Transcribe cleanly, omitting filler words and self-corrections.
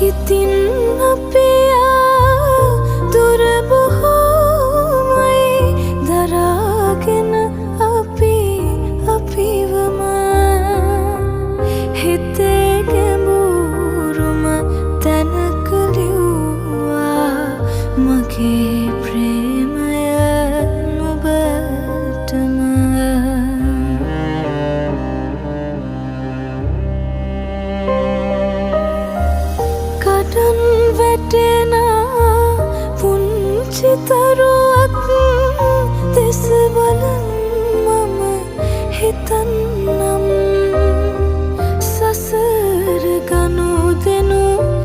ඉතින් අපියා දුර බොහෝමයි දරාගෙන අපිවම හිතේ ගැඹුරුම තැනක ලිව්වා මගේ ප්‍රේමය නුඹටම. කඩන් වැටෙන පුංචි තරුවක් දෙස බලන් මම හිතන්